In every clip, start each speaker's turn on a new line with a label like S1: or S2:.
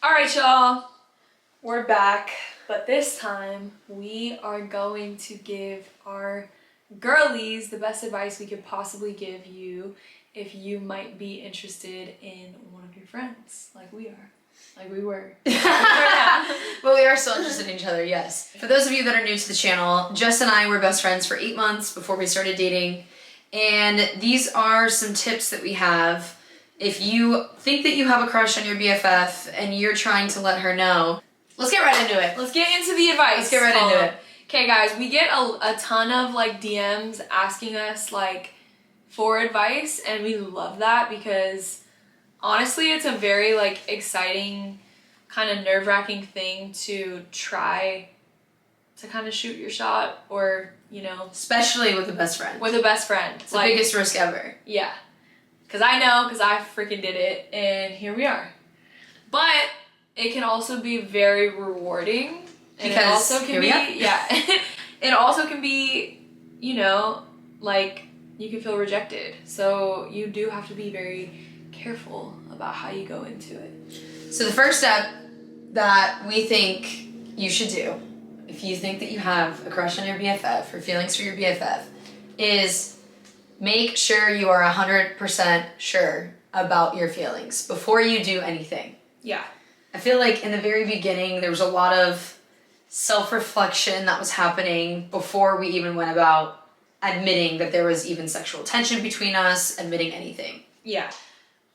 S1: All right, y'all, we're back, but this time we are going to give our girlies the best advice we could possibly give you if you might be interested in one of your friends, like we are. Like we were.
S2: But we are still interested in each other, yes. For those of you that are new to the channel, Jess and I were best friends for 8 months before we started dating. And these are some tips that we have. If you think that you have a crush on your BFF and you're trying to let her know, let's get right into it.
S1: Let's get into the advice.
S2: Let's get right into it.
S1: Okay, guys, we get a ton of like DMs asking us like for advice, and we love that because honestly, it's a very like exciting, kind of nerve-wracking thing to try to kind of shoot your shot, or you know,
S2: Especially with a best friend.
S1: with a best friend.
S2: It's the biggest risk ever.
S1: Yeah, because I freaking did it, and here we are. But it can also be very rewarding, and it also can be it also can be, you know, like you can feel rejected. So you do have to be very careful about how you go into it.
S2: So the first step that we think you should do, if you think that you have a crush on your BFF or feelings for your BFF, is make sure you are 100% sure about your feelings before you do anything.
S1: Yeah.
S2: I feel like in the very beginning, there was a lot of self-reflection that was happening before we even went about admitting that there was even sexual tension between us, admitting anything.
S1: Yeah.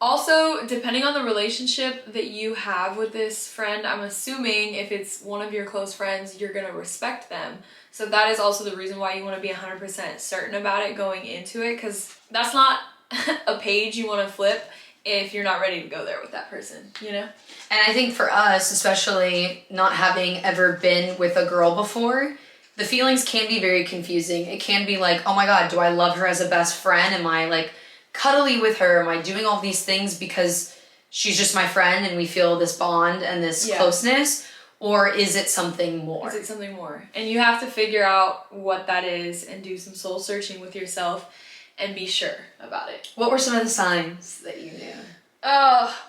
S1: Also, depending on the relationship that you have with this friend, I'm assuming if it's one of your close friends, you're gonna respect them. So that is also the reason why you want to be 100% certain about it going into it, because that's not a page you want to flip if you're not ready to go there with that person, you know?
S2: And I think for us, especially not having ever been with a girl before, the feelings can be very confusing. It can be like, oh my God, do I love her as a best friend? Am I like cuddly with her? Am I doing all these things because she's just my friend and we feel this bond and this closeness? Or is it something more?
S1: Is it something more? And you have to figure out what that is and do some soul searching with yourself and be sure about it.
S2: What were some of the signs that you knew?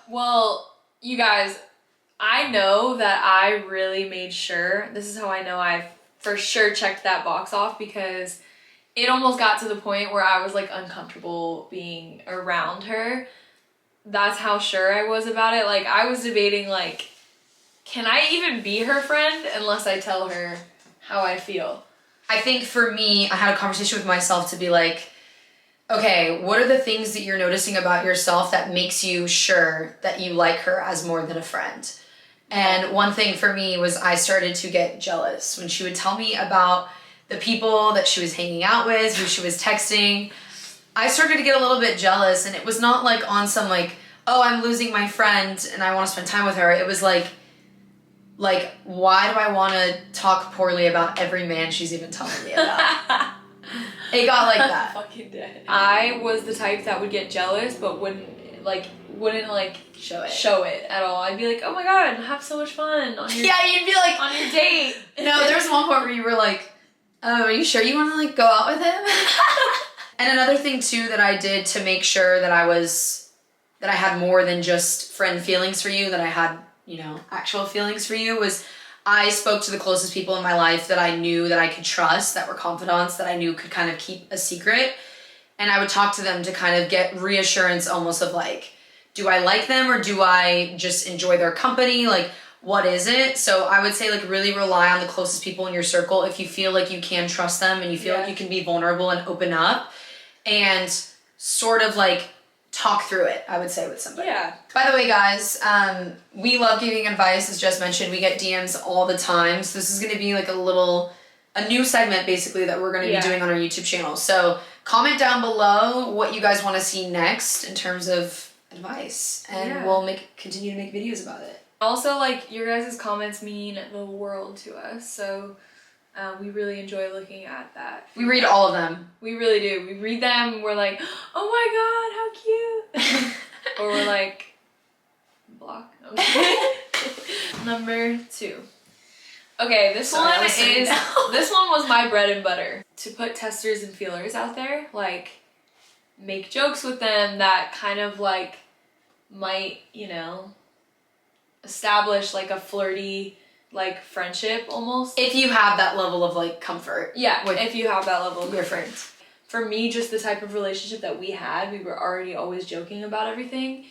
S1: Well, you guys, I know that I really made sure. This is how I know I've for sure checked that box off, because it almost got to the point where I was like uncomfortable being around her. That's how sure I was about it. Like I was debating like, can I even be her friend unless I tell her how I feel?
S2: I think for me, I had a conversation with myself to be like, okay, what are the things that you're noticing about yourself that makes you sure that you like her as more than a friend? And one thing for me was I started to get jealous when she would tell me about the people that she was hanging out with, who she was texting. I started to get a little bit jealous, and it was not like on some like, oh, I'm losing my friend and I want to spend time with her. It was like, why do I want to talk poorly about every man she's even telling me about? It got like that.
S1: Fucking dead. I was the type that would get jealous, but wouldn't show it at all. I'd be like, oh my God, have so much fun on your
S2: you'd be like
S1: on your date.
S2: No, there was one point where you were like, oh, are you sure you want to like go out with him? And another thing too that I did to make sure that I had more than just friend feelings for you, that I had, you know, actual feelings for you, was I spoke to the closest people in my life that I knew that I could trust, that were confidants, that I knew could kind of keep a secret. And I would talk to them to kind of get reassurance almost of like, do I like them or do I just enjoy their company? Like, what is it? So I would say like really rely on the closest people in your circle if you feel like you can trust them and you feel like you can be vulnerable and open up and sort of like talk through it, I would say, with somebody.
S1: Yeah.
S2: By the way, guys, we love giving advice. As Jess mentioned, we get DMs all the time. So this is going to be like a new segment basically that we're going to be doing on our YouTube channel. So comment down below what you guys want to see next in terms of advice, and we'll continue to make videos about it.
S1: Also, like, your guys' comments mean the world to us, so we really enjoy looking at that.
S2: We read all of them.
S1: We really do. We read them, we're like, oh my God, how cute. Or we're like, block. Number 2. Okay, this one was my bread and butter. To put testers and feelers out there, like, make jokes with them that kind of like might, you know, establish like a flirty like friendship almost.
S2: If you have that level of like comfort.
S1: Yeah,
S2: with
S1: if you have that level of
S2: your
S1: comfort.
S2: friends.
S1: For me, just the type of relationship that we had, we were already always joking about everything.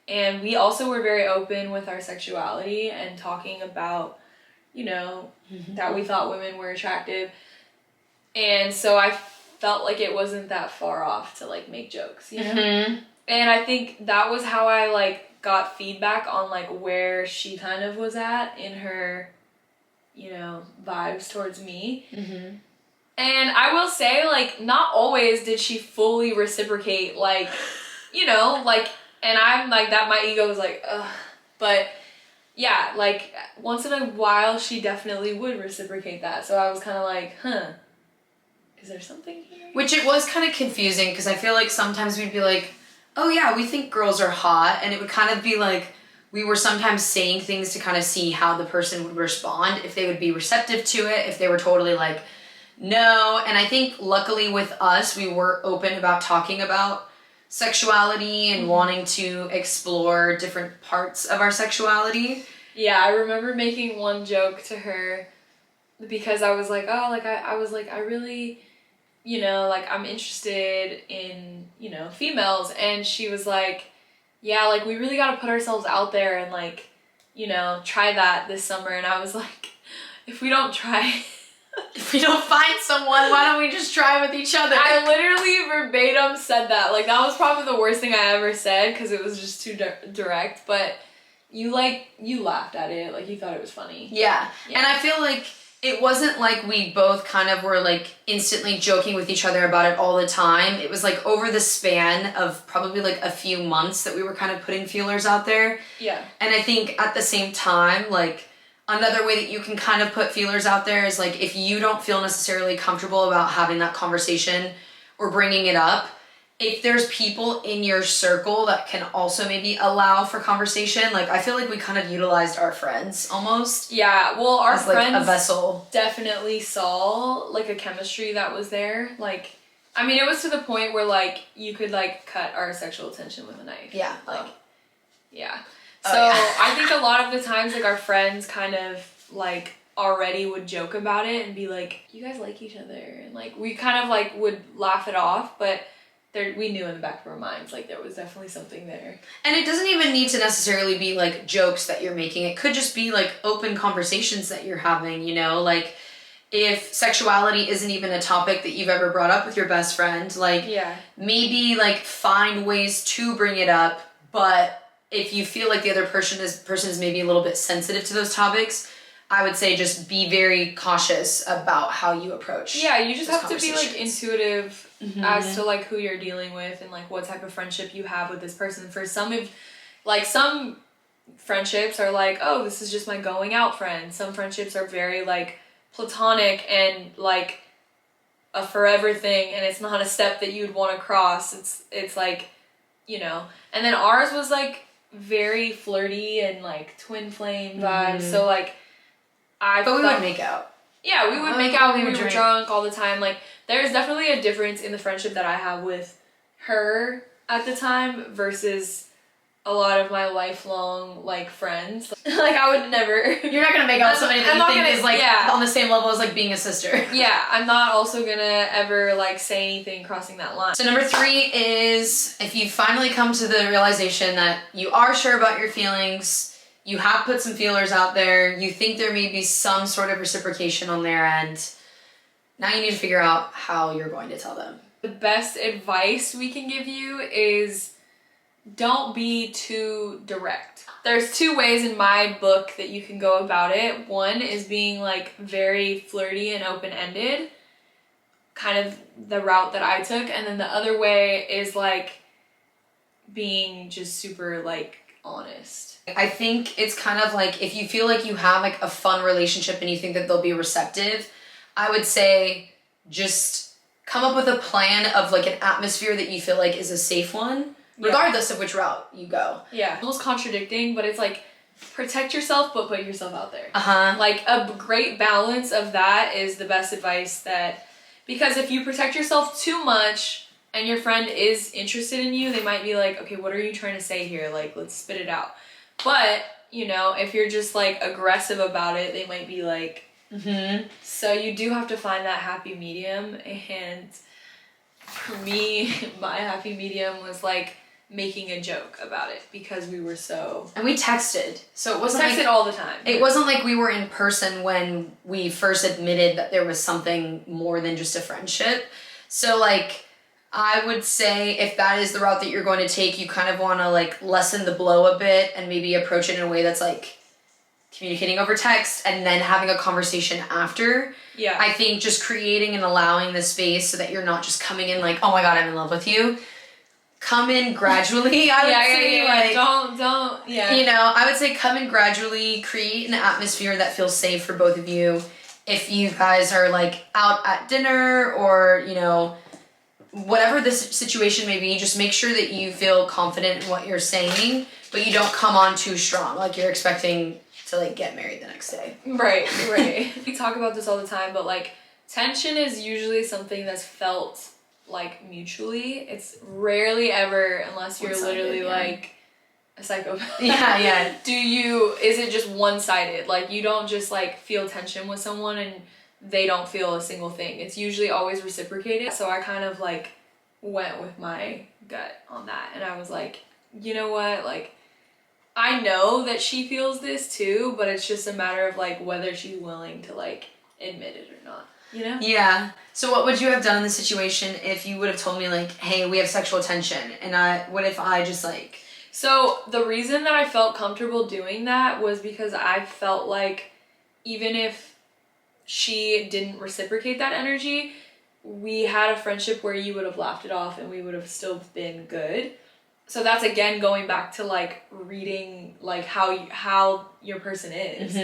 S1: And we also were very open with our sexuality and talking about, you know, that we thought women were attractive. And so I felt like it wasn't that far off to like make jokes, you know? And I think that was how I like got feedback on like where she kind of was at in her, you know, vibes towards me. And I will say, like, not always did she fully reciprocate, like, you know, like, and I'm like that, my ego was like, ugh. But yeah, like, once in a while, she definitely would reciprocate that. So I was kind of like, huh, is there something here?
S2: Which it was kind of confusing because I feel like sometimes we'd be like, oh yeah, we think girls are hot. And it would kind of be like, we were sometimes saying things to kind of see how the person would respond, if they would be receptive to it, if they were totally like, no. And I think luckily with us, we were open about talking about sexuality and wanting to explore different parts of our sexuality.
S1: Yeah, I remember making one joke to her because I was like, oh, like, I was like, I really, you know, like, I'm interested in, you know, females. And she was like, yeah, like, we really got to put ourselves out there and, like, you know, try that this summer. And I was like, if we don't try...
S2: If we don't find someone, why don't we just try with each other?
S1: I literally verbatim said that. Like, that was probably the worst thing I ever said because it was just too direct. But you laughed at it. Like, you thought it was funny.
S2: Yeah. And I feel like it wasn't like we both kind of were like instantly joking with each other about it all the time. It was like over the span of probably like a few months that we were kind of putting feelers out there.
S1: Yeah.
S2: And I think at the same time, like, another way that you can kind of put feelers out there is like if you don't feel necessarily comfortable about having that conversation or bringing it up, if there's people in your circle that can also maybe allow for conversation, like I feel like we kind of utilized our friends almost.
S1: Yeah, well, our
S2: as, like,
S1: friends
S2: a vessel.
S1: definitely saw like a chemistry that was there. Like, I mean, it was to the point where like you could like cut our sexual tension with a knife.
S2: Yeah.
S1: Like, yeah.
S2: Oh,
S1: So
S2: yeah.
S1: I think a lot of the times, like, our friends kind of, like, already would joke about it and be like, you guys like each other. And, like, we kind of, like, would laugh it off, but we knew in the back of our minds, like, there was definitely something there.
S2: And it doesn't even need to necessarily be, like, jokes that you're making. It could just be, like, open conversations that you're having, you know? Like, if sexuality isn't even a topic that you've ever brought up with your best friend, like,
S1: Yeah.
S2: maybe, like, find ways to bring it up, but... if you feel like the other person is maybe a little bit sensitive to those topics, I would say just be very cautious about how you approach.
S1: Yeah, you just
S2: those
S1: have to be, like, intuitive
S2: Mhm.
S1: as to, like, who you're dealing with and, like, what type of friendship you have with this person. For some of, like, some friendships are like, oh, this is just my going out friend. Some friendships are very, like, platonic and, like, a forever thing, and it's not a step that you'd want to cross. It's like, you know. And then ours was, like, very flirty and like twin flame vibes. So like
S2: But we would make out.
S1: Yeah, we would make out when we were drunk all the time. Like there's definitely a difference in the friendship that I have with her at the time versus a lot of my lifelong like friends. Like I would never
S2: You're not gonna make out with somebody that you think is like
S1: yeah.
S2: on the same level as like being a sister.
S1: Yeah, I'm not also gonna ever like say anything crossing that line.
S2: So number 3 is if you finally come to the realization that you are sure about your feelings, you have put some feelers out there, you think there may be some sort of reciprocation on their end, now you need to figure out how you're going to tell them.
S1: The best advice we can give you is don't be too direct. There's 2 ways in my book that you can go about it. One is being like very flirty and open-ended, kind of the route that I took. And then the other way is like being just super like honest.
S2: I think it's kind of like if you feel like you have like a fun relationship and you think that they'll be receptive, I would say just come up with a plan of like an atmosphere that you feel like is a safe one. Regardless of which route you go.
S1: Yeah. Almost contradicting, but it's like protect yourself but put yourself out there.
S2: Uh-huh.
S1: Like a great balance of that is the best advice that, because if you protect yourself too much and your friend is interested in you, they might be like, okay, what are you trying to say here? Like, let's spit it out. But you know, if you're just like aggressive about it, they might be like, so you do have to find that happy medium. And for me, my happy medium was like making a joke about it because we were so.
S2: And we texted, so it wasn't
S1: texted all the time.
S2: It wasn't like we were in person when we first admitted that there was something more than just a friendship. So like, I would say if that is the route that you're going to take, you kind of want to like lessen the blow a bit and maybe approach it in a way that's like communicating over text and then having a conversation after.
S1: Yeah.
S2: I think just creating and allowing the space so that you're not just coming in like, oh my God, I'm in love with you. Come in gradually, I would say. Like,
S1: don't,
S2: you know, I would say come in gradually, create an atmosphere that feels safe for both of you. If you guys are like out at dinner or, you know, whatever the situation may be, just make sure that you feel confident in what you're saying, but you don't come on too strong, like you're expecting to like get married the next day.
S1: Right. We talk about this all the time, but like tension is usually something that's felt like mutually. It's rarely ever, unless you're literally like a psychopath.
S2: Yeah.
S1: Is it just one-sided? Like you don't just like feel tension with someone and they don't feel a single thing. It's usually always reciprocated. So I kind of like went with my gut on that. And I was like, you know what? Like, I know that she feels this too, but it's just a matter of like whether she's willing to like admit it or not, you know?
S2: Yeah. So what would you have done in this situation if you would have told me like, hey, we have sexual tension, and what if I just like...
S1: So the reason that I felt comfortable doing that was because I felt like even if she didn't reciprocate that energy, we had a friendship where you would have laughed it off and we would have still been good. So that's again going back to like reading like how your person is.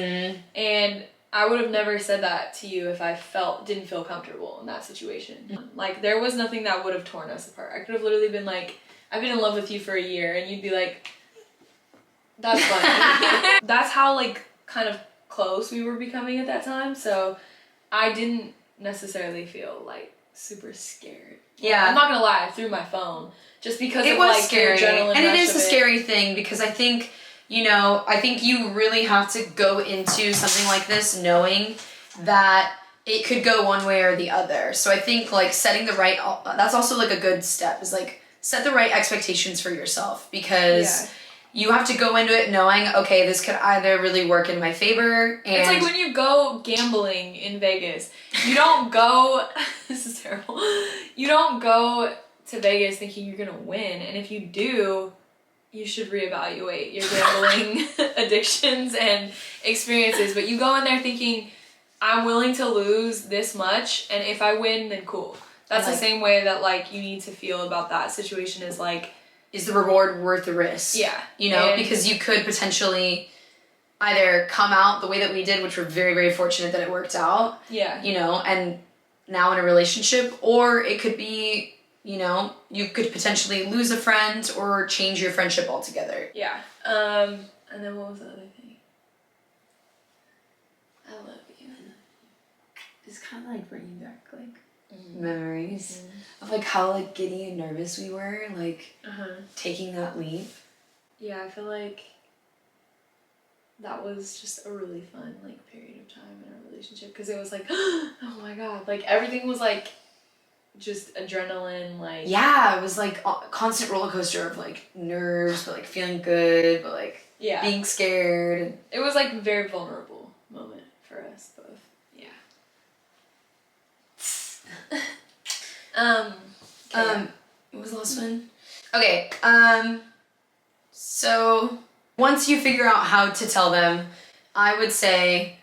S1: And I would have never said that to you if I didn't feel comfortable in that situation. Like there was nothing that would have torn us apart. I could have literally been like, I've been in love with you for a year, and you'd be like, that's funny. That's how like kind of close we were becoming at that time. So I didn't necessarily feel like super scared.
S2: Yeah.
S1: I'm not gonna lie, I threw my phone just because
S2: it
S1: of
S2: was
S1: like
S2: scary.
S1: the adrenaline
S2: And it
S1: rush
S2: is
S1: of
S2: a scary thing because I think, you know, I think you really have to go into something like this knowing that it could go one way or the other. So I think like setting the right, that's also like a good step, is like set the right expectations for yourself, because you have to go into it knowing, okay, this could either really work in my favor. And
S1: it's like when you go gambling in Vegas, you don't go, this is terrible, you don't go to Vegas thinking you're gonna win, and if you do, you should reevaluate your gambling addictions and experiences. But you go in there thinking, I'm willing to lose this much, and if I win, then cool. That's like, the same way that like you need to feel about that situation, is like,
S2: is the reward worth the risk?
S1: Yeah.
S2: You know, because you could potentially either come out the way that we did, which we're very, very fortunate that it worked out.
S1: Yeah.
S2: You know, and now in a relationship, or it could be, you know, you could potentially lose a friend or change your friendship altogether.
S1: Yeah. And then what was the other thing? I love you.
S2: It's kind of like bringing back like memories of like how like giddy and nervous we were, like taking that leap.
S1: Yeah, I feel like that was just a really fun like period of time in our relationship, because it was like, oh my god, like everything was like just adrenaline, like
S2: it was like a constant roller coaster of like nerves, but like feeling good, but like being scared.
S1: It was like a very vulnerable moment for us both.
S2: What was the last one? Okay, so once you figure out how to tell them, I would say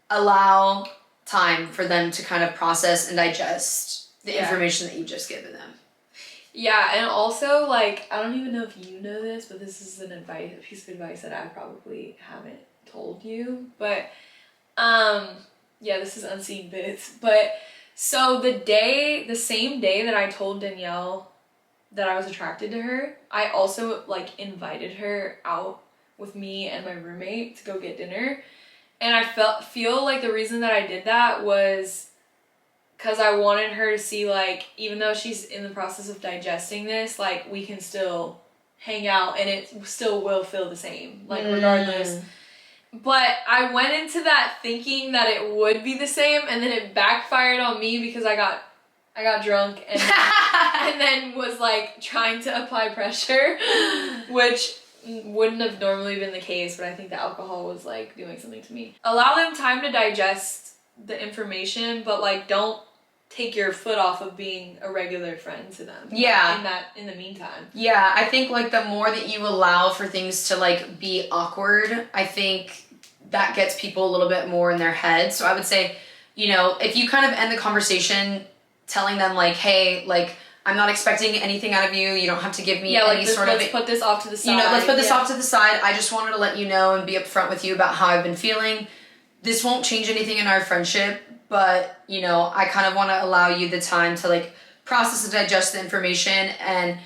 S2: allow time for them to kind of process and digest the information that you've just given them.
S1: Yeah, and also, like, I don't even know if you know this, but this is a piece of advice that I probably haven't told you, but, this is unseen bits, but, so the same day that I told Danielle that I was attracted to her, I also, like, invited her out with me and my roommate to go get dinner, and I feel like the reason that I did that was because I wanted her to see, like, even though she's in the process of digesting this, like, we can still hang out and it still will feel the same, like, regardless. But I went into that thinking that it would be the same, and then it backfired on me because I got drunk and and then was like trying to apply pressure, which wouldn't have normally been the case, but I think the alcohol was like doing something to me. Allow them time to digest the information, but like don't take your foot off of being a regular friend to them.
S2: Yeah.
S1: In the meantime.
S2: Yeah, I think like the more that you allow for things to like be awkward, I think that gets people a little bit more in their head. So I would say, you know, if you kind of end the conversation telling them like, hey, like, I'm not expecting anything out of you. You don't have to give me any sort of...
S1: let's put this off to the side.
S2: You know, let's put this off to the side. I just wanted to let you know and be upfront with you about how I've been feeling. This won't change anything in our friendship, but, you know, I kind of want to allow you the time to, like, process and digest the information. And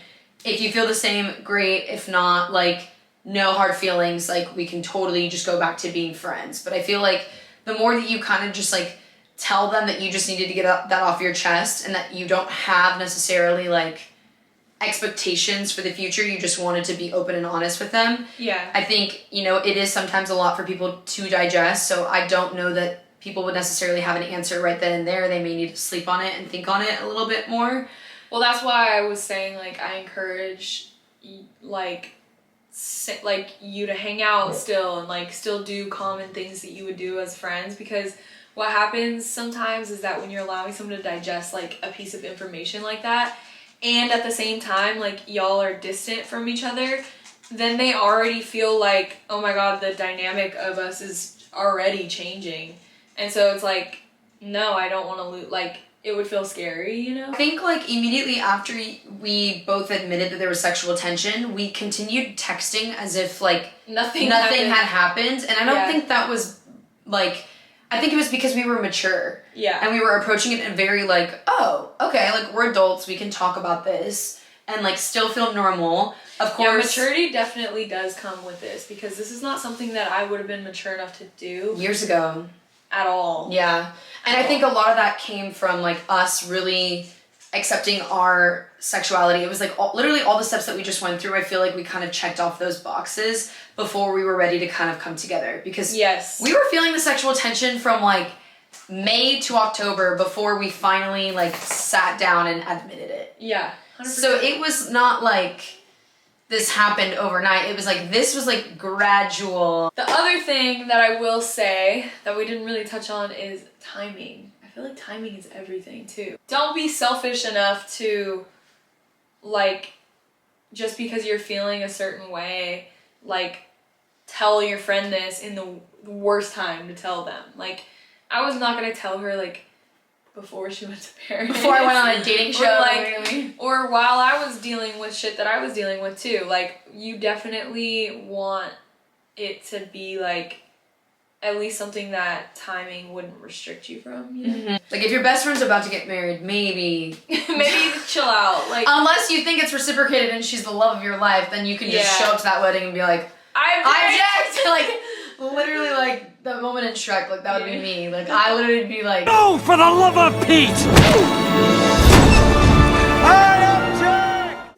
S2: if you feel the same, great. If not, like, no hard feelings. Like, we can totally just go back to being friends. But I feel like the more that you kind of just, like, tell them that you just needed to get that off your chest and that you don't have necessarily like expectations for the future, you just wanted to be open and honest with them.
S1: Yeah.
S2: I think, you know, it is sometimes a lot for people to digest, so I don't know that people would necessarily have an answer right then and there. They may need to sleep on it and think on it a little bit more.
S1: Well, that's why I was saying like I encourage like you to hang out still and like still do common things that you would do as friends, because what happens sometimes is that when you're allowing someone to digest like a piece of information like that, and at the same time like y'all are distant from each other, then they already feel like, oh my god, the dynamic of us is already changing. And so it's like, no, I don't want to lose, like it would feel scary, you know?
S2: I think like immediately after we both admitted that there was sexual tension, we continued texting as if like nothing had happened. And I don't think that was like... I think it was because we were mature.
S1: Yeah.
S2: And we were approaching it in a very like, oh, okay, like we're adults, we can talk about this and like still feel normal. Of course.
S1: Yeah, maturity definitely does come with this, because this is not something that I would have been mature enough to do.
S2: Years ago.
S1: At all.
S2: Yeah. And I think a lot of that came from like us really accepting our sexuality. It was like literally all the steps that we just went through. I feel like we kind of checked off those boxes before we were ready to kind of come together, because we were feeling the sexual tension from like May to October before we finally like sat down and admitted it.
S1: Yeah.
S2: 100%. So it was not like this happened overnight. It was like, this was like gradual.
S1: The other thing that I will say that we didn't really touch on is timing. I feel like timing is everything too. Don't be selfish enough to like, just because you're feeling a certain way, like tell your friend this in the worst time to tell them. Like, I was not gonna tell her like before she went to Paris.
S2: Before I went on a dating show.
S1: Or while I was dealing with shit that I was dealing with too. Like, you definitely want it to be like at least something that timing wouldn't restrict you from, you know?
S2: Mm-hmm. Like, if your best friend's about to get married, maybe
S1: chill out. Like,
S2: unless you think it's reciprocated and she's the love of your life, then you can just show up to that wedding and be like, I object! Like, literally, like, the moment in Shrek, like, that would be me. Like, I literally be like,
S3: no, for the love of Pete! I object!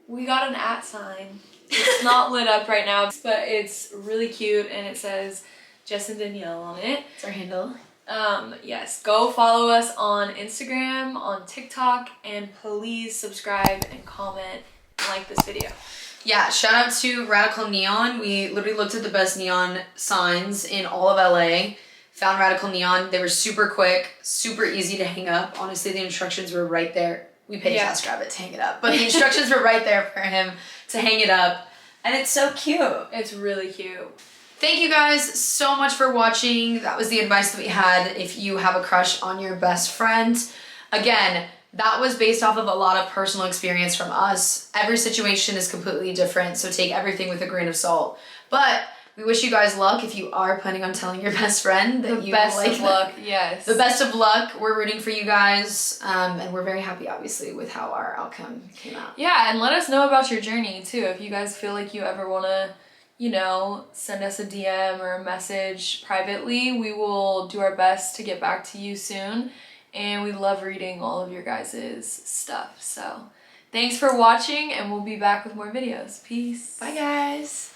S1: We got an @ sign. It's not lit up right now, but it's really cute, and it says Jess and Danielle on it.
S2: It's our handle.
S1: Yes, go follow us on Instagram, on TikTok, and please subscribe and comment and like this video.
S2: Yeah, shout out to Radical Neon. We literally looked at the best neon signs in all of LA. Found Radical Neon. They were super quick, super easy to hang up. Honestly, the instructions were right there. We paid TaskRabbit to hang it up, but the instructions were right there for him to hang it up. And it's so cute.
S1: It's really cute.
S2: Thank you guys so much for watching. That was the advice that we had if you have a crush on your best friend. Again, that was based off of a lot of personal experience from us. Every situation is completely different, so take everything with a grain of salt. But we wish you guys luck if you are planning on telling your best friend that you like
S1: them. Best of luck, yes.
S2: The best of luck. We're rooting for you guys, and we're very happy, obviously, with how our outcome came out.
S1: Yeah, and let us know about your journey, too. If you guys feel like you ever want to, you know, send us a DM or a message privately, we will do our best to get back to you soon. And we love reading all of your guys' stuff. So thanks for watching, and we'll be back with more videos. Peace.
S2: Bye, guys.